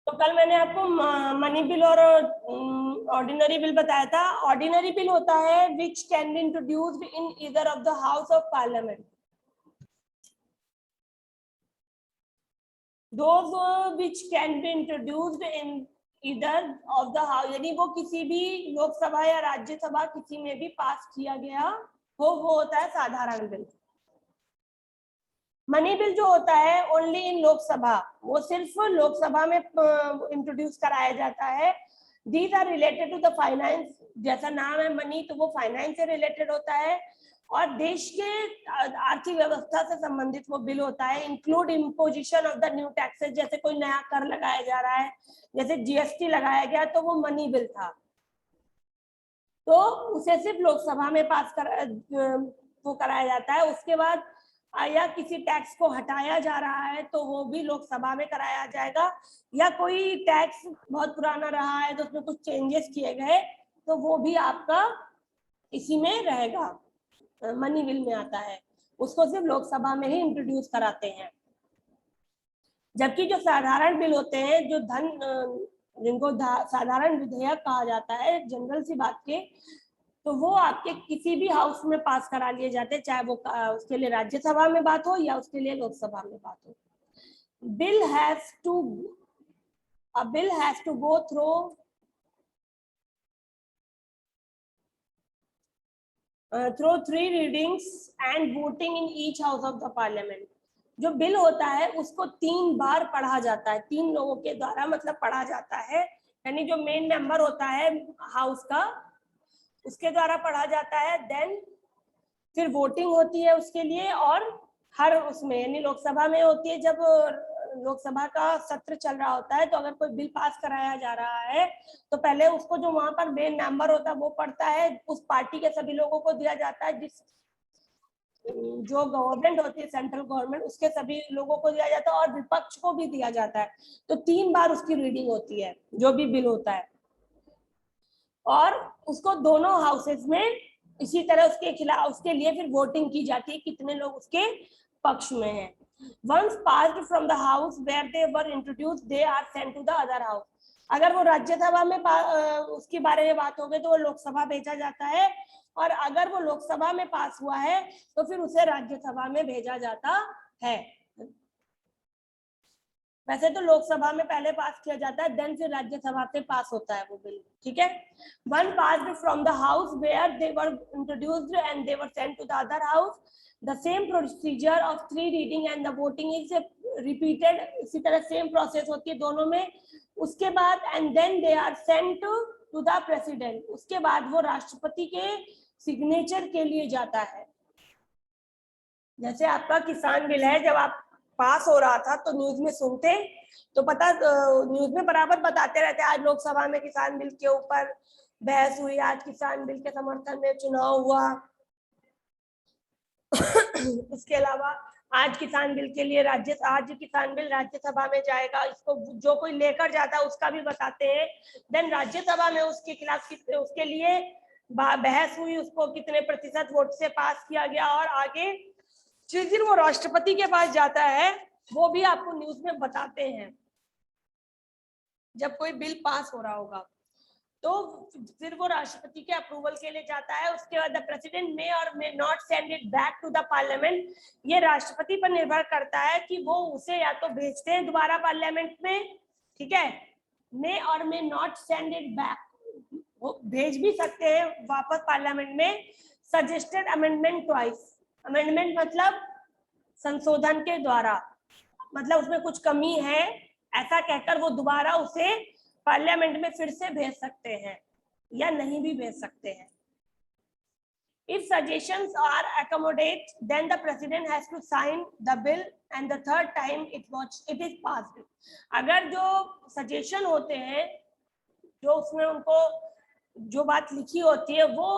तो कल मैंने आपको मनी बिल और ऑर्डिनरी बिल बताया था। ऑर्डिनरी बिल होता है which can be introduced in either of the house of parliament. Those which can be introduced in either of the house, यानी वो किसी भी लोकसभा या राज्यसभा किसी में भी पास किया गया हो, वो होता है साधारण बिल। मनी बिल जो होता है ओनली इन लोकसभा, वो सिर्फ लोकसभा में इंट्रोड्यूस कराया जाता है। These are related to the finance, जैसा नाम है मनी, तो वो फाइनेंस से रिलेटेड होता है और देश के आर्थिक व्यवस्था से संबंधित वो बिल होता है। Include imposition of the new taxes, जैसे कोई नया कर लगाया जा रहा है, जैसे जीएसटी लगाया गया, तो वो मनी बिल था, तो उसे सिर्फ लोकसभा में पास वो कराया जाता है। उसके बाद या किसी टैक्स को हटाया जा रहा है तो वो भी लोकसभा में कराया जाएगा, या कोई टैक्स बहुत पुराना रहा है तो उसमें कुछ चेंजेस किए गए तो वो भी आपका इसी में रहेगा, मनी बिल में आता है। उसको सिर्फ लोकसभा में ही इंट्रोड्यूस कराते हैं। जबकि जो साधारण बिल होते हैं, जो जिनको साधारण विधेयक कहा जाता है, जनरल सी बात के, तो वो आपके किसी भी हाउस में पास करा लिए जाते हैं, चाहे वो उसके लिए राज्यसभा में बात हो या उसके लिए लोकसभा में बात हो। Bill has to go through through 3 readings and voting in each house of the parliament। जो बिल होता है उसको 3 बार पढ़ा जाता है, 3 लोगों के द्वारा मतलब पढ़ा जाता है, यानी जो मेन मेंबर होता है हाउस का उसके द्वारा पढ़ा जाता है। देन फिर वोटिंग होती है उसके लिए, और हर उसमें यानी लोकसभा में होती है, जब लोकसभा का सत्र चल रहा होता है तो अगर कोई बिल पास कराया जा रहा है तो पहले उसको जो वहां पर मेन मेंबर होता है वो पढ़ता है, उस पार्टी के सभी लोगों को दिया जाता है, जिस जो गवर्नमेंट होती है सेंट्रल गवर्नमेंट उसके सभी लोगों को दिया जाता है और विपक्ष को भी दिया जाता है। तो 3 बार उसकी रीडिंग होती है जो भी बिल होता है, और उसको दोनों हाउसेस में इसी तरह उसके खिलाफ उसके लिए फिर वोटिंग की जाती है कितने लोग उसके पक्ष में हैं। Once passed from the house where they were introduced, they are sent to the other house। अगर वो राज्यसभा में उसके बारे में बात हो गई तो वो लोकसभा भेजा जाता है, और अगर वो लोकसभा में पास हुआ है तो फिर उसे राज्यसभा में भेजा जाता है। वैसे तो लोकसभा में पहले पास किया जाता है, देन फिर राज्यसभा से पास होता है वो बिल, ठीक है। One passed from the house where they were introduced and they were sent to the other house. The same procedure of 3 reading and the voting is repeated. इसी तरह सेम प्रोसेस होती है दोनों में। उसके बाद and then they are sent to the president. उसके बाद वो राष्ट्रपति के सिग्नेचर के लिए जाता है। जैसे आपका किसान बिल है, जब आप पास हो रहा था तो न्यूज में सुनते तो पता, न्यूज में बराबर बताते रहते आज लोकसभा में किसान बिल के ऊपर बहस हुई, आज किसान बिल के समर्थन में चुनाव हुआ। इसके अलावा आज किसान बिल के लिए आज किसान बिल राज्यसभा में जाएगा, इसको जो कोई लेकर जाता है उसका भी बताते हैं। देन राज्यसभा में उसके खिलाफ उसके लिए बहस हुई, उसको कितने प्रतिशत वोट से पास किया गया, और आगे जिस दिन वो राष्ट्रपति के पास जाता है वो भी आपको न्यूज में बताते हैं जब कोई बिल पास हो रहा होगा। तो फिर वो राष्ट्रपति के अप्रूवल के लिए जाता है। उसके बाद द प्रेसिडेंट मे और may not send it back to the parliament. ये राष्ट्रपति पर निर्भर करता है कि वो उसे या तो भेजते हैं दोबारा पार्लियामेंट में, ठीक है, मे और may not send it back, वो भेज भी सकते हैं वापस पार्लियामेंट में। Suggested amendment twice. अमेंडमेंट मतलब संशोधन के द्वारा, मतलब उसमें कुछ कमी है ऐसा कहकर वो दोबारा उसे पार्लियामेंट में फिर से भेज सकते हैं या नहीं भी भेज सकते हैं। If suggestions are accommodated, then the president has to sign the bill and the third time it is passed। अगर जो सजेशन होते हैं, जो उसमें उनको जो बात लिखी होती है वो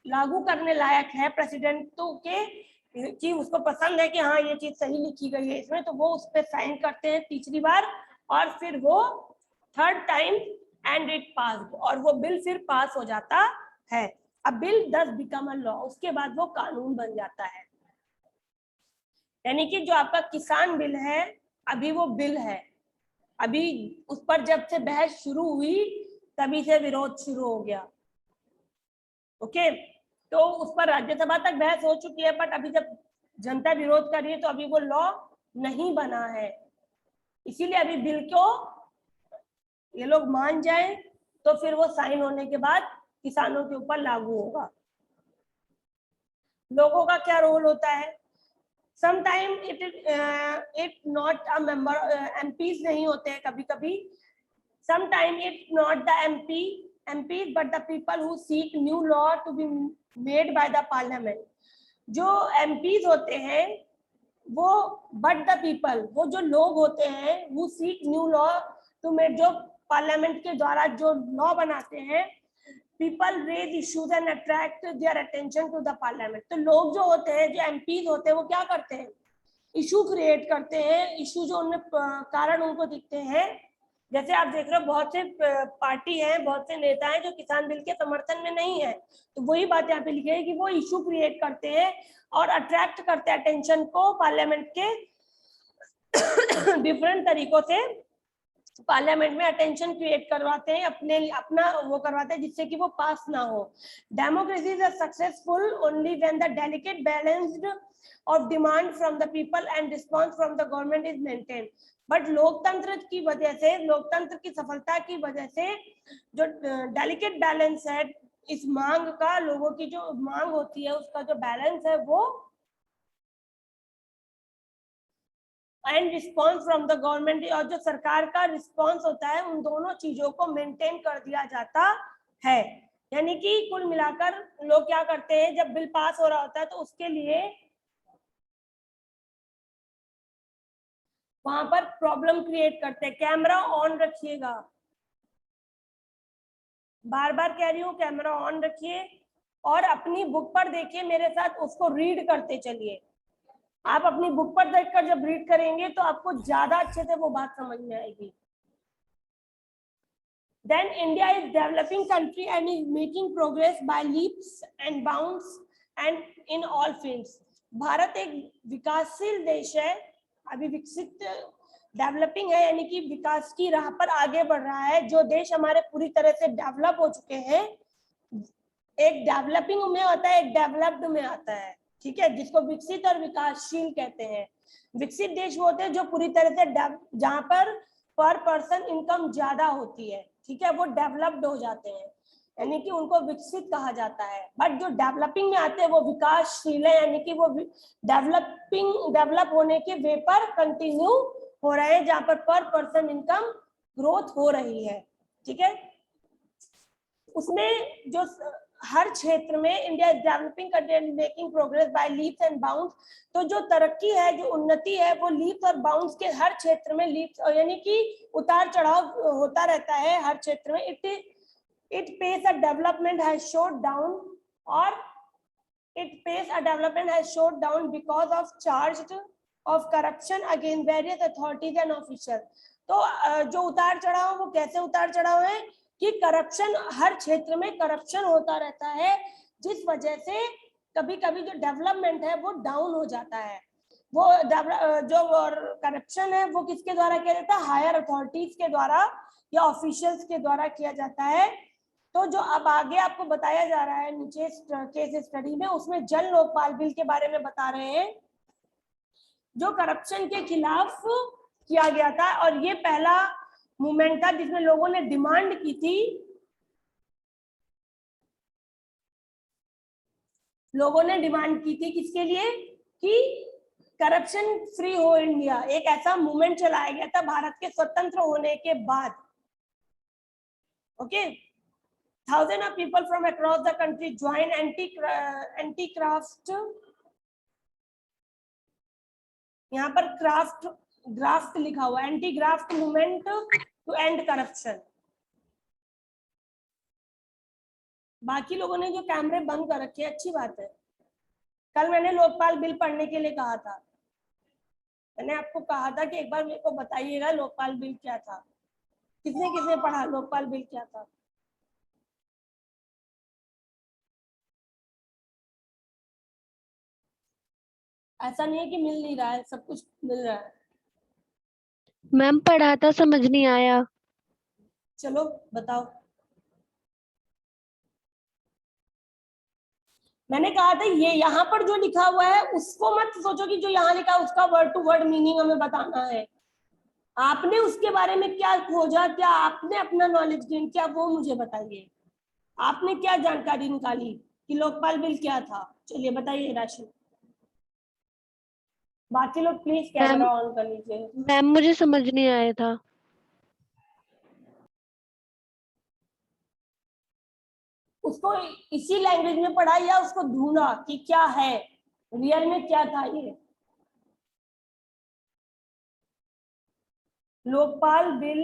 लागू करने लायक है प्रेसिडेंट के, कि उसको पसंद है कि हाँ ये चीज सही लिखी गई है इसमें, तो वो उस पर साइन करते हैं तीसरी बार, और फिर वो third time and it pass, और वो बिल फिर पास हो जाता है। अब bill does become a law, उसके बाद वो कानून बन जाता है। यानी कि जो आपका किसान बिल है अभी वो बिल है, अभी उस पर जब से बहस शुरू हुई तभी से विरोध शुरू हो गया। ओके, तो उस पर राज्यसभा तक बहस हो चुकी है, बट अभी जब जनता विरोध कर रही है तो अभी वो लॉ नहीं बना है। इसीलिए अभी बिल को ये लोग मान जाएं तो फिर वो साइन होने के बाद किसानों के ऊपर लागू होगा। लोगों का क्या रोल होता है? Sometime it not a member, MPs नहीं होते हैं कभी कभी। Sometime it not the MPs but the people who seek new law to be made by the parliament। जो MPs होते हैं वो but the people, वो जो लोग होते हैं who seek new law to make, जो पार्लियामेंट के द्वारा जो लॉ बनाते हैं, people raise issues and attract their attention to the parliament। तो लोग जो होते हैं, जो MPs होते हैं, वो क्या करते हैं? इशू क्रिएट करते हैं। इशू जो उनमें कारण उनको दिखते हैं, जैसे आप देख रहे हो बहुत से पार्टी हैं, बहुत से नेता हैं जो किसान बिल के समर्थन में नहीं है, तो वही बात यहाँ पे लिखी है कि वो इशू क्रिएट करते हैं और अट्रैक्ट करते हैं अटेंशन को पार्लियामेंट के डिफरेंट तरीकों से। पार्लियामेंट में अटेंशन क्रिएट करवाते हैं, अपना वो करवाते हैं जिससे कि वो पास ना हो। Democracy is successful only when the delicate balanced of demand from the people and response from the government is maintain. But लोकतंत्र की वजह से, लोकतंत्र की सफलता की वजह से जो डेलिकेट बैलेंस है इस मांग का, लोगों की जो मांग होती है उसका जो बैलेंस है वो, and response from the government, और जो सरकार का रिस्पॉन्स होता है, उन दोनों चीजों को मेंटेन कर दिया जाता है। यानी कि कुल मिलाकर लोग क्या करते हैं, जब बिल पास हो रहा होता है तो उसके लिए वहां पर प्रॉब्लम क्रिएट करते हैं। कैमरा ऑन रखिएगा, बार बार कह रही हूँ कैमरा ऑन रखिए और अपनी बुक पर देखिए मेरे साथ, उसको रीड करते चलिए। आप अपनी बुक पर देखकर जब रीड करेंगे तो आपको ज्यादा अच्छे से वो बात समझ में आएगी। Then India is developing country and is making progress by leaps and bounds and in all fields। Bharat एक विकासशील देश है, अभी विकसित, डेवलपिंग है, यानी कि विकास की राह पर आगे बढ़ रहा है। जो देश हमारे पूरी तरह से डेवलप हो चुके हैं, एक डेवलपिंग में आता है, एक डेवलप्ड में आता है, ठीक है, जिसको विकसित और विकासशील कहते हैं। विकसित देश वो होते हैं जो पूरी तरह से जहां पर पर्सन इनकम ज्यादा होती है, ठीक है, वो डेवलप्ड हो जाते हैं, यानी कि उनको विकसित कहा जाता है। बट जो डेवलपिंग में आते हैं वो विकासशील है, यानी कि वो डेवलप होने के वे पर कंटिन्यू हो रहे हैं, जहां पर पर्सन इनकम ग्रोथ हो रही है, ठीक है। उसमें जो हर क्षेत्र में India is developing country and making progress by leaps and bounds. तो जो तरक्की है, जो उन्नति है, वो लीप्स और बाउंड्स के हर क्षेत्र में, लीप्स यानी कि उतार चढ़ाव होता रहता है हर क्षेत्र में। It pace a development has slowed down, और it pace a development has slowed down because of charge of corruption against various authorities and official. तो जो उतार चढ़ाव, वो कैसे उतार चढ़ाव है कि करप्शन, हर क्षेत्र में करप्शन होता रहता है, जिस वजह से कभी कभी जो डेवलपमेंट है वो डाउन हो जाता है। वो जो करप्शन है वो किसके द्वारा किया जाता है? हायर अथॉरिटीज के द्वारा या ऑफिशियल्स के द्वारा किया जाता है। तो जो अब आगे आपको बताया जा रहा है नीचे केस स्टडी में, उसमें जन लोकपाल बिल के बारे में बता रहे हैं, जो करप्शन के खिलाफ किया गया था। और ये पहला मूवमेंट था जिसमें लोगों ने डिमांड की थी, लोगों ने डिमांड की थी किसके लिए? कि करप्शन फ्री हो इंडिया। एक ऐसा मूवमेंट चलाया गया था भारत के स्वतंत्र होने के बाद। Okay, thousands of people from across the country join anti-graft, यहाँ पर ग्राफ्ट लिखा हुआ, anti graft movement to end corruption. बाकी लोगों ने जो कैमरे बंद कर रखे, अच्छी बात है। कल मैंने लोकपाल बिल पढ़ने के लिए कहा था, मैंने आपको कहा था कि एक बार मेरे को बताइएगा लोकपाल बिल क्या था। किसने किसने पढ़ा लोकपाल बिल क्या था? ऐसा नहीं है कि मिल नहीं रहा है, सब कुछ मिल रहा है। मैम पढ़ा था, समझ नहीं आया। चलो बताओ। मैंने कहा था ये यहाँ पर जो लिखा हुआ है उसको मत सोचो कि जो यहाँ लिखा है उसका वर्ड टू वर्ड मीनिंग हमें बताना है। आपने उसके बारे में क्या खोजा, क्या आपने अपना नॉलेज गेन किया, वो मुझे बताइए। आपने क्या जानकारी निकाली कि लोकपाल बिल क्या था? चलिए बताइए राशि। बाकी लोग प्लीज मैम कैमरा ऑन कर लीजिए। मैम मुझे समझ नहीं आया था। उसको इसी लैंग्वेज में पढ़ा या उसको ढूंढा कि क्या है रियल में क्या था ये? Lokpal bill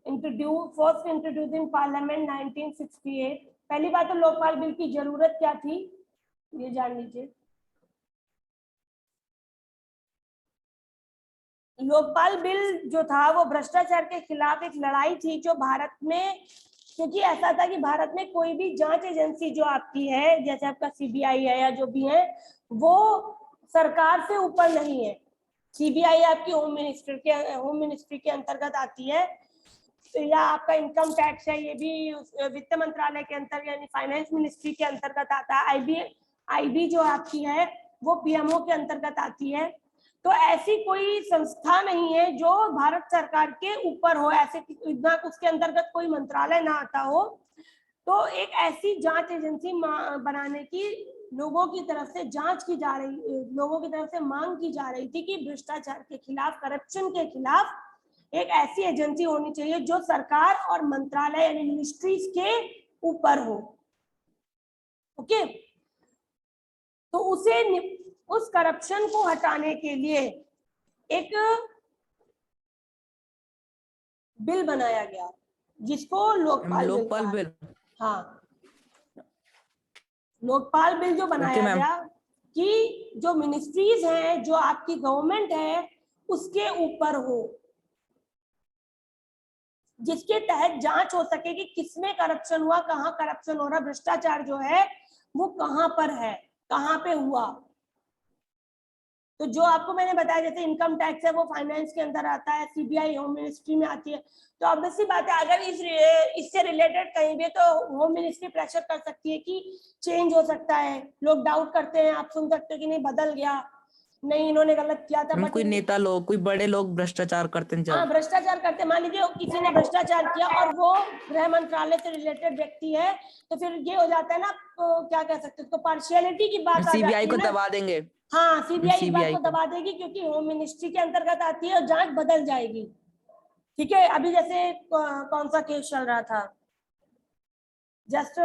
first introduce in parliament 1968। पहली बात तो लोकपाल बिल की जरूरत क्या थी ये जान लीजिए। लोकपाल बिल जो था वो भ्रष्टाचार के खिलाफ एक लड़ाई थी जो भारत में, क्योंकि ऐसा था कि भारत में कोई भी जांच एजेंसी जो आपकी है, जैसे आपका सीबीआई है या जो भी है, वो सरकार से ऊपर नहीं है। सीबीआई आपकी होम मिनिस्ट्री के अंतर्गत आती है, या आपका इनकम टैक्स है ये भी वित्त मंत्रालय के अंतर्गत यानी फाइनेंस मिनिस्ट्री के अंतर्गत आता है। आईबी जो आपकी है वो पीएमओ के अंतर्गत आती है। तो ऐसी कोई संस्था नहीं है जो भारत सरकार के ऊपर हो, ऐसे ना उसके अंतर्गत कोई मंत्रालय ना आता हो। तो एक ऐसी जांच एजेंसी बनाने की लोगों की तरफ से जांच की जा रही, लोगों की तरफ से मांग की जा रही थी कि भ्रष्टाचार के खिलाफ, करप्शन के खिलाफ एक ऐसी एजेंसी होनी चाहिए जो सरकार और मंत्रालय यानी मिनिस्ट्रीज के ऊपर हो। ओके, तो उस करप्शन को हटाने के लिए एक बिल बनाया गया जिसको लोकपाल बिल। हाँ, लोकपाल बिल जो बनाया गया कि जो मिनिस्ट्रीज हैं, जो आपकी गवर्नमेंट है, उसके ऊपर हो, जिसके तहत जांच हो सके कि किसमें करप्शन हुआ, कहाँ करप्शन हो रहा, भ्रष्टाचार जो है वो कहाँ पर है, कहाँ पे हुआ। तो जो आपको मैंने बताया जैसे इनकम टैक्स है वो फाइनेंस के अंदर आता है, सीबीआई होम मिनिस्ट्री में आती है। तो ऑब्वियस सी बात है अगर इससे रिलेटेड कहीं भी तो होम मिनिस्ट्री प्रेशर कर सकती है कि चेंज हो सकता है। लोग डाउट करते हैं, आप सुन सकते हो कि नहीं बदल गया, नहीं इन्होंने गलत किया था। कोई नेता लोग, कोई बड़े लोग भ्रष्टाचार करते हैं, हाँ भ्रष्टाचार करते, मान लीजिए किसी ने भ्रष्टाचार किया और वो गृह मंत्रालय से रिलेटेड व्यक्ति है, तो फिर ये हो जाता है ना, तो क्या कह सकते हैं उसको, पार्शियलिटी की बात आ जाती है। सीबीआई को दबा देंगे। हाँ सीबीआई इस बात को दबा देगी क्योंकि होम मिनिस्ट्री के अंतर्गत आती है और जांच बदल जाएगी। ठीक है, अभी जैसे कौन सा केस चल रहा था, जस्ट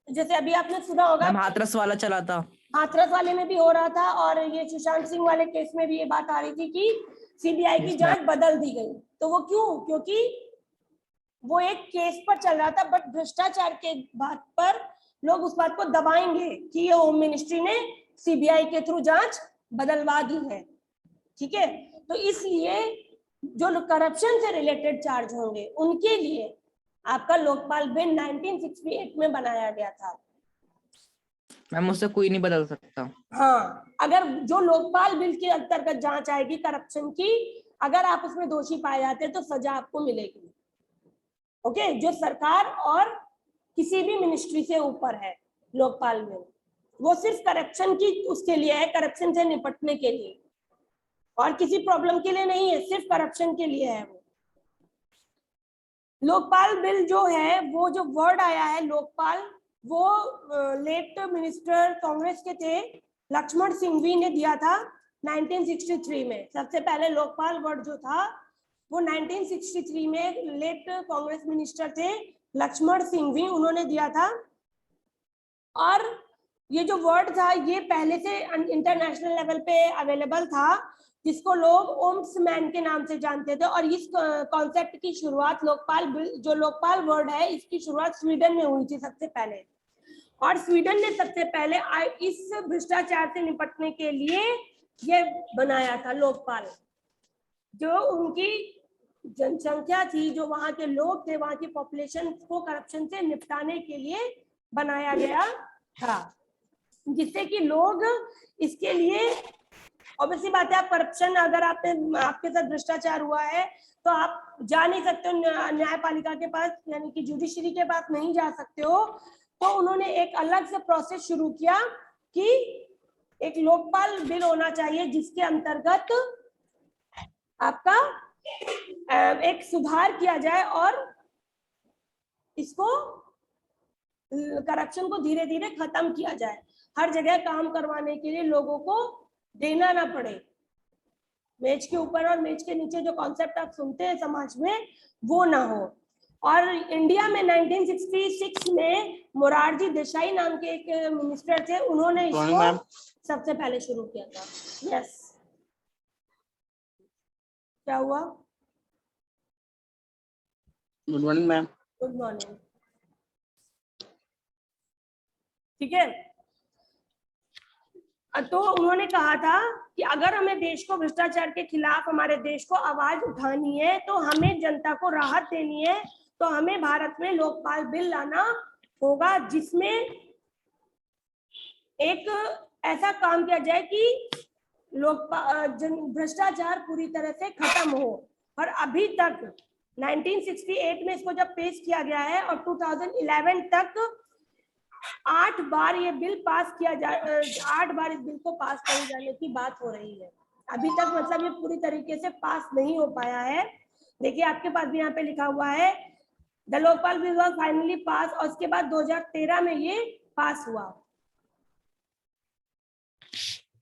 जैसे अभी आपने सुना होगा हाथरस वाला चला था, हाथरस वाले में भी हो रहा था, और ये सुशांत सिंह वाले केस में भी ये बात आ रही थी कि सीबीआई की जांच बदल दी गई। तो वो क्यों? क्योंकि वो एक केस पर चल रहा था, बट भ्रष्टाचार के बात पर लोग उस बात को दबाएंगे कि ये होम मिनिस्ट्री ने सीबीआई के थ्रू जांच बदलवा दी है। ठीक है, तो इसलिए जो करप्शन से रिलेटेड चार्ज होंगे उनके लिए आपका लोकपाल बिल 1968 में बनाया गया था। मैम उससे कोई नहीं बदल सकता। हाँ, अगर जो लोकपाल बिल के अंतर्गत जांच आएगी करप्शन की, अगर आप उसमें दोषी पाए जाते हैं तो सजा आपको मिलेगी। ओके, जो सरकार और किसी भी मिनिस्ट्री से ऊपर है लोकपाल बिल, वो सिर्फ करप्शन की उसके लिए है, करप्शन से निपटने के लिए, और किसी प्रॉब्लम के लिए नहीं है, सिर्फ करप्शन के लिए है। वो लोकपाल बिल जो है, वो जो वर्ड आया है लोकपाल, वो लेट मिनिस्टर कांग्रेस के थे लक्ष्मण सिंघवी ने दिया था 1963 में। सबसे पहले लोकपाल वर्ड जो था वो 1963 में लेट कांग्रेस मिनिस्टर थे लक्ष्मण सिंघवी, उन्होंने दिया था। और ये जो वर्ड था ये पहले से इंटरनेशनल लेवल पे अवेलेबल था, जिसको लोग ओम्समैन के नाम से जानते थे। और इस कॉन्सेप्ट की शुरुआत जो लोकपाल वर्ड है इसकी शुरुआत स्वीडन में हुई थी सबसे पहले, और स्वीडन ने सबसे पहले इस भ्रष्टाचार से निपटने के लिए ये बनाया था लोकपाल। जो उनकी जनसंख्या थी, जो वहां के लोग थे, वहां की पॉपुलेशन को करप्शन से निपटाने के लिए बनाया गया था, जिससे कि लोग इसके लिए ऑब्वियसली बात है, आप करप्शन, अगर आपके साथ भ्रष्टाचार हुआ है तो आप जा नहीं सकते हो न्यायपालिका के पास, यानी कि जुडिशरी के पास नहीं जा सकते हो। तो उन्होंने एक अलग से प्रोसेस शुरू किया कि एक लोकपाल बिल होना चाहिए जिसके अंतर्गत आपका एक सुधार किया जाए और इसको करप्शन को धीरे धीरे खत्म किया जाए, हर जगह काम करवाने के लिए लोगों को देना ना पड़े। मेज के ऊपर और मेज के नीचे जो कॉन्सेप्ट आप सुनते हैं समाज में, वो ना हो। और इंडिया में 1966 में मोरारजी देसाई नाम के एक मिनिस्टर थे, उन्होंने इसको सबसे पहले शुरू किया था। यस, क्या हुआ? Good morning ma'am. Good morning. ठीक है, तो उन्होंने कहा था कि अगर हमें देश को भ्रष्टाचार के खिलाफ, हमारे देश को आवाज उठानी है, तो हमें जनता को राहत देनी है, तो हमें भारत में लोकपाल बिल लाना होगा जिसमें एक ऐसा काम किया जाए कि भ्रष्टाचार पूरी तरह से खत्म हो। और अभी तक 1968 में इसको जब पेश किया गया है और 2011 तक 8 बार ये बिल पास किया जा 8 बार इस बिल को पास करे जाने की बात हो रही है। अभी तक मतलब ये पूरी तरीके से पास नहीं हो पाया है। देखिए आपके पास भी यहाँ पे लिखा हुआ है the Lokpal bill was finally pass, और उसके बाद 2013 में ये पास हुआ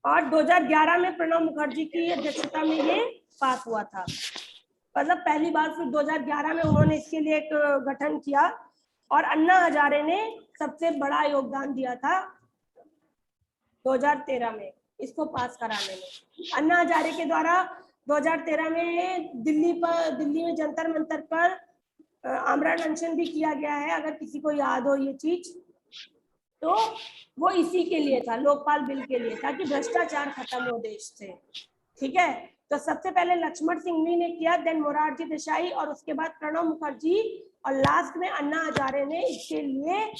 और 2011 में प्रणब मुखर्जी की अध्यक्षता में ये पास हुआ था। मतलब पहली बार फिर 2011 में उन्होंने इसके लिए एक गठन किया और अन्ना हजारे ने सबसे बड़ा योगदान दिया था 2013 में इसको पास कराने में। अन्ना हजारे के द्वारा 2013 में दिल्ली में जंतर मंतर पर आमरण अनशन भी किया गया है, अगर किसी को याद हो ये चीज। तो वो इसी के लिए था, लोकपाल बिल के लिए था कि भ्रष्टाचार खत्म हो देश से। ठीक है, तो सबसे पहले लक्ष्मण सिंघवी ने किया, देन मोरारजी देसाई, और उसके बाद प्रणब मुखर्जी, और लास्ट में अन्ना हजारे ने इसके लिए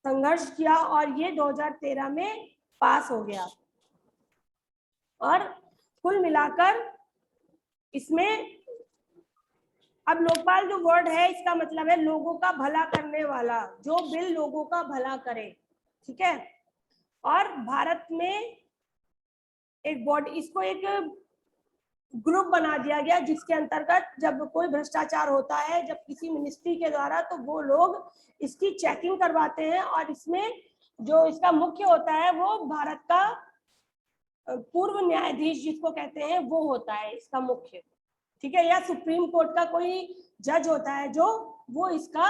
संघर्ष किया और ये 2013 में पास हो गया। और कुल मिलाकर इसमें अब लोकपाल जो वर्ड है इसका मतलब है लोगों का भला करने वाला, जो बिल लोगों का भला करे। ठीक है, और भारत में एक बॉडी, इसको एक ग्रुप बना दिया गया जिसके अंतर्गत जब कोई भ्रष्टाचार होता है, जब किसी मिनिस्ट्री के द्वारा, तो वो लोग इसकी चेकिंग करवाते हैं और इसमें जो इसका मुख्य होता है वो भारत का पूर्व न्यायाधीश जिसको कहते हैं वो होता है इसका मुख्य। ठीक है, या सुप्रीम कोर्ट का कोई जज होता है जो वो इसका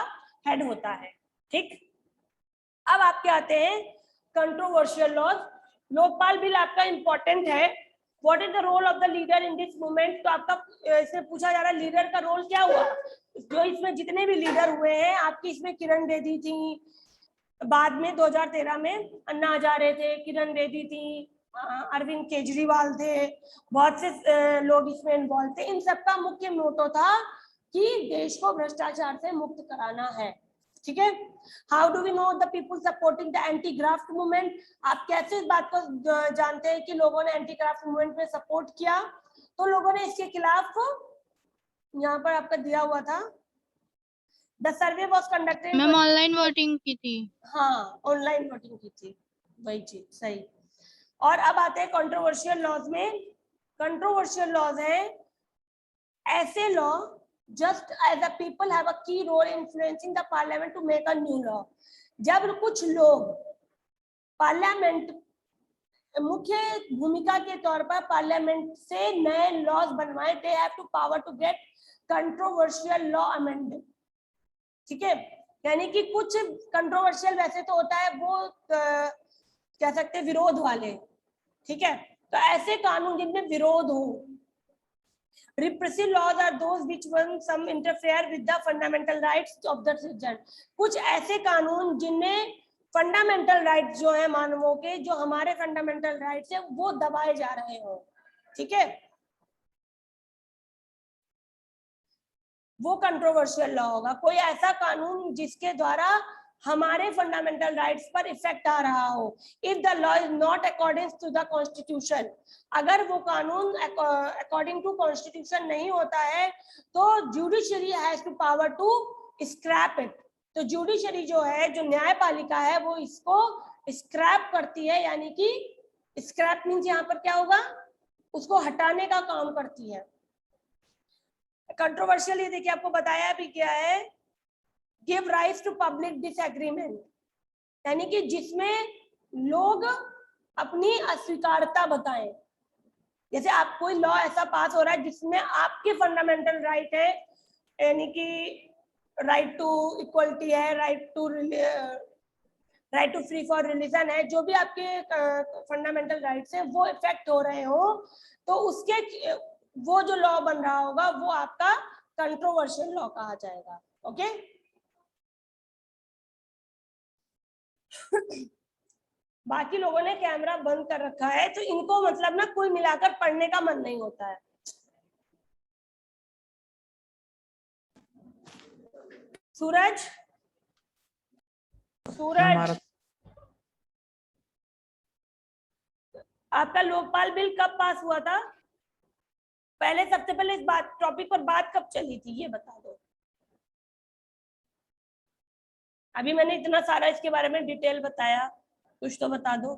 हेड होता है। ठीक, अब आपके आते हैं कंट्रोवर्शियल लॉज। लोकपाल बिल आपका इंपॉर्टेंट है। What is the role of the leader in this movement? तो आपका इसमें पूछा जा रहा है लीडर का रोल क्या हुआ। जो इसमें जितने भी लीडर हुए हैं आपकी, इसमें किरण बेदी थी, बाद में 2013 में अन्ना हजारे थे, किरण बेदी थी, अरविंद केजरीवाल थे, बहुत से लोग इसमें इन्वॉल्व थे। इन सबका मुख्य मोटो था कि देश को भ्रष्टाचार से मुक्त कराना है। ठीक है, how do we know the people supporting the anti graft movement? आप कैसे इस बात को जानते हैं कि लोगों ने एंटी ग्राफ्ट मूवमेंट में सपोर्ट किया? तो लोगों ने इसके खिलाफ, यहाँ पर आपका दिया हुआ था, the survey was conducted. Ma'am online voting की थी। हाँ, ऑनलाइन वोटिंग की थी, वही चीज सही। और अब आते हैं कंट्रोवर्शियल लॉज में। कंट्रोवर्शियल लॉज है ऐसे law just as the people have a key role influencing the parliament to make a new law। जब कुछ लोग पार्लियामेंट मुख्य भूमिका के तौर पर पार्लियामेंट से नए लॉज बनवाए, they have to power to get controversial law amended। ठीक है, यानी कि कुछ कंट्रोवर्शियल वैसे तो होता है वो कह सकते हैं विरोध वाले। ठीक है, तो ऐसे कानून जिनमें विरोध हो। Repressive laws are those which when some interfere with the fundamental rights of the citizen। कुछ ऐसे कानून जिनमें फंडामेंटल राइट्स जो है मानवों के, जो हमारे फंडामेंटल राइट्स है वो दबाए जा रहे हो। ठीक है, वो कंट्रोवर्शियल लॉ होगा। कोई ऐसा कानून जिसके द्वारा हमारे फंडामेंटल राइट्स पर इफेक्ट आ रहा हो। If the law is not according to the constitution, अगर वो कानून अकॉर्डिंग टू कॉन्स्टिट्यूशन नहीं होता है तो judiciary has to power to scrap it. तो जुडिशरी जो है, जो न्यायपालिका है, वो इसको स्क्रैप करती है, यानी कि स्क्रैप मीन्स यहाँ पर क्या होगा, उसको हटाने का काम करती है। कंट्रोवर्शियल ये देखिए आपको बताया भी क्या है, give rights to public disagreement, यानी कि जिसमें लोग अपनी अस्वीकारता बताएं। जैसे आप कोई लॉ ऐसा पास हो रहा है जिसमें आपके फंडामेंटल राइट है, यानी कि राइट टू इक्वलिटी है, right to free for religion है, जो भी आपके फंडामेंटल राइट्स हैं वो इफेक्ट हो रहे हो, तो उसके वो जो लॉ बन रहा होगा वो आपका कंट्रोवर्शियल लॉ कहा जाएगा। ओके बाकी लोगों ने कैमरा बंद कर रखा है, तो इनको मतलब ना कुल मिलाकर पढ़ने का मन नहीं होता है। सूरज, सूरज, आपका लोकपाल बिल कब पास हुआ था? पहले सबसे पहले इस बात टॉपिक पर बात कब चली थी ये बता दो। अभी मैंने इतना सारा इसके बारे में डिटेल बताया, कुछ तो बता दो।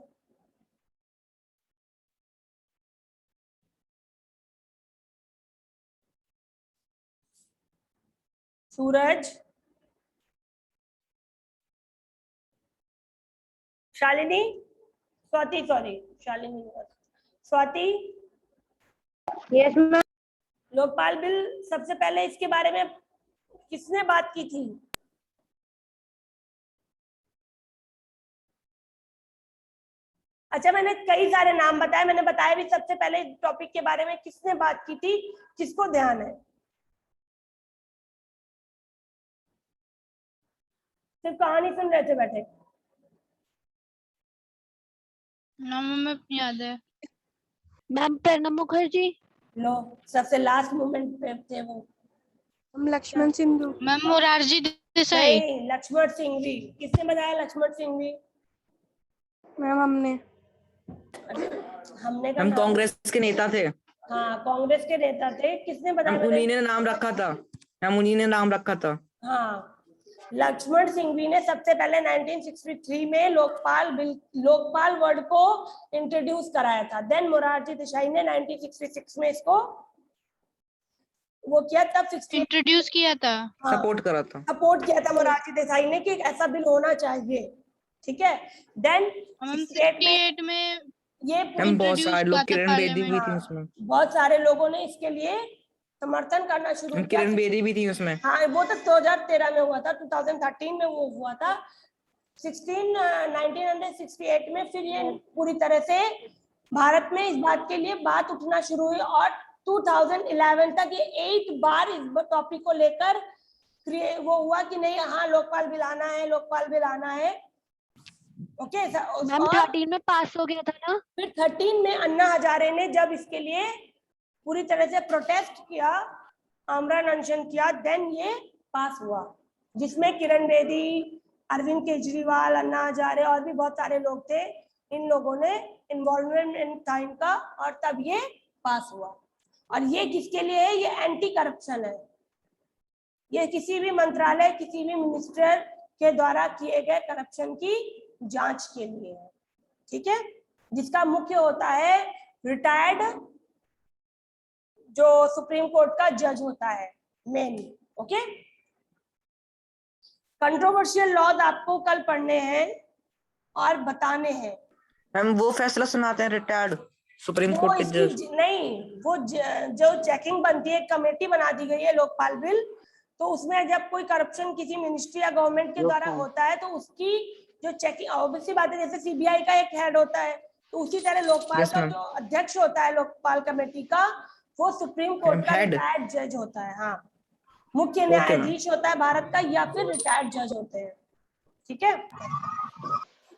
Suraj, Shalini, Swati, sorry Shalini, Swati, yes ma'am. Lokpal bill सबसे पहले इसके बारे में किसने बात की थी? अच्छा, मैंने कई सारे नाम बताए, मैंने बताया भी सबसे पहले टॉपिक के बारे में किसने बात की थी, किसको ध्यान है? सिर्फ कहानी सुन रहे थे बैठे? नाम में याद है मैम प्रणब मुखर्जी। लो, सबसे लास्ट मोमेंट पे थे वो। हम लक्ष्मण सिंधु। मैम मोरारजी देसाई। नहीं, लक्ष्मण सिंह भी। किसने बताया लक्ष्मण सिंह भी? मैम हमने हमने का हम नाम, कांग्रेस के नेता थे, हाँ कांग्रेस के नेता थे। किसने हम बताया? उन्हीं ने नाम रखा था, हम उन्हीं ने नाम रखा था। हाँ, लक्ष्मण सिंघवी ने सबसे पहले 1963 में लोकपाल वर्ड को इंट्रोड्यूस कराया था। देन मोरारजी देसाई ने 1966 में इसको वो किया, तब 68 इंट्रोड्यूस किया था। सपोर्ट करा था, सपोर्ट किया था मोरारजी देसाई ने कि ऐसा बिल होना चाहिए। ठीक है, देन 68 में ये हम बहुत introduce सारे हुआ लोग, था किरण बेदी भी थी हाँ, उसमें, बहुत सारे लोगों ने इसके लिए समर्थन करना शुरू किया। किरण बेदी भी थी उसमें। हाँ, वो तो 2013 में हुआ था, 2013 में वो हुआ था। 1968 में फिर ये पूरी तरह से भारत में इस बात के लिए बात उठना शुरू हुई, और 2011 तक ये 8 बार इस टॉपिक को लेकर वो हुआ कि नहीं, हाँ लोकपाल बिल आना है, लोकपाल बिल आना है। ओके, मैम 13 में पास हो गया था ना? फिर 13 में अन्ना हजारे ने जब इसके लिए पूरी तरह से प्रोटेस्ट किया, आमरण अनशन किया, देन ये पास हुआ, जिसमें किरण बेदी, अरविंद केजरीवाल, अन्ना हजारे और भी बहुत सारे लोग थे। इन लोगों ने इन्वॉल्वमेंट था इनका, और तब ये पास हुआ। और ये किसके लिए है? ये एंटी करप्शन है। ये किसी भी मंत्रालय, किसी भी मिनिस्टर के द्वारा किए गए करप्शन की जांच के लिए है। ठीक है, जिसका मुख्य होता है रिटायर्ड, जो सुप्रीम कोर्ट का जज होता है मेन। ओके, कंट्रोवर्शियल लॉज आपको कल पढ़ने हैं और बताने हैं। हम वो फैसला सुनाते हैं रिटायर्ड सुप्रीम वो कोर्ट के इसकी जज। नहीं, वो जो चेकिंग बनती है, कमेटी बना दी गई है लोकपाल बिल, तो उसमें जब कोई करप्शन किसी मिनिस्ट्री या गवर्नमेंट के द्वारा होता है तो उसकी जो चेकिंग, ऑब्वियसली बात है, जैसे सीबीआई का एक हेड होता है, तो उसी तरह लोकपाल Yes, का ma'am. जो अध्यक्ष होता है लोकपाल कमेटी का, वो सुप्रीम कोर्ट का Head. रिटायर्ड जज होता है। हाँ, मुख्य Okay, ma'am. न्यायाधीश होता है भारत का, या फिर रिटायर्ड जज होते हैं। ठीक है,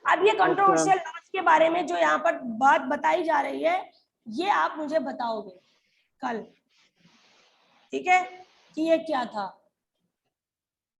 अब ये कंट्रोवर्शियल लॉज के बारे में जो यहाँ पर बात बताई जा रही है, ये आप मुझे बताओगे कल। ठीक है, कि ये क्या था।